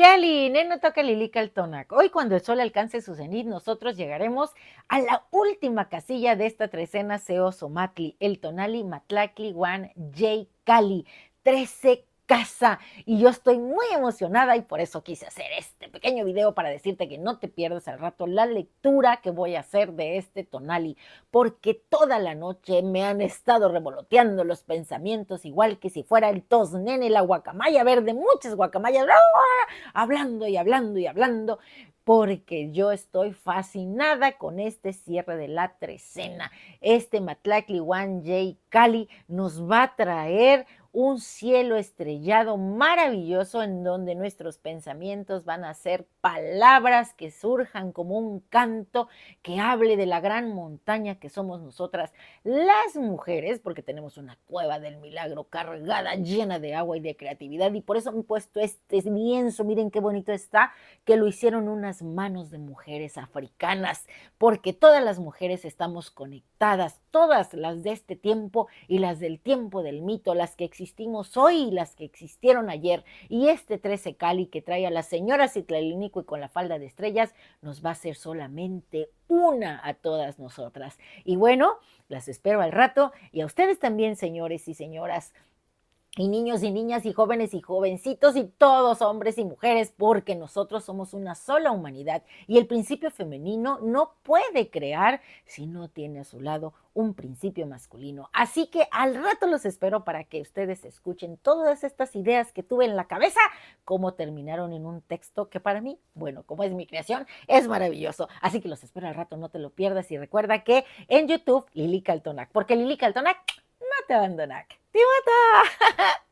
Pialin, no toca Lilica el Tonac. Hoy, cuando el sol alcance su cenit, nosotros llegaremos a la última casilla de esta trecena Seo Somatli, el Tonali Matlacli Wan J. Cali. 13 casa. Y yo estoy muy emocionada y por eso quise hacer este pequeño video para decirte que no te pierdas al rato la lectura que voy a hacer de este Tonali, porque toda la noche me han estado revoloteando los pensamientos, igual que si fuera el tosnene, la guacamaya verde, muchas guacamayas, hablando y hablando y hablando, porque yo estoy fascinada con este cierre de la trecena. Este Matlacli Wan J. Cali nos va a traer un cielo estrellado maravilloso en donde nuestros pensamientos van a ser palabras que surjan como un canto que hable de la gran montaña que somos nosotras las mujeres, porque tenemos una cueva del milagro cargada, llena de agua y de creatividad, y por eso me he puesto este lienzo, miren qué bonito está, que lo hicieron unas manos de mujeres africanas, porque todas las mujeres estamos conectadas, todas las de este tiempo y las del tiempo del mito, las que existimos hoy y las que existieron ayer. Y este 13 Cali que trae a la señora Citlalinico y con la falda de estrellas nos va a hacer solamente una a todas nosotras. Y bueno, las espero al rato y a ustedes también, señores y señoras, y niños y niñas y jóvenes y jovencitos y todos hombres y mujeres, porque nosotros somos una sola humanidad y el principio femenino no puede crear si no tiene a su lado un principio masculino. Así que al rato los espero para que ustedes escuchen todas estas ideas que tuve en la cabeza, cómo terminaron en un texto que para mí, bueno, como es mi creación, es maravilloso. Así que los espero al rato, no te lo pierdas, y recuerda que en YouTube, Lilica Altonac, porque Lilica Altonac no te abandona. ¡Te mata!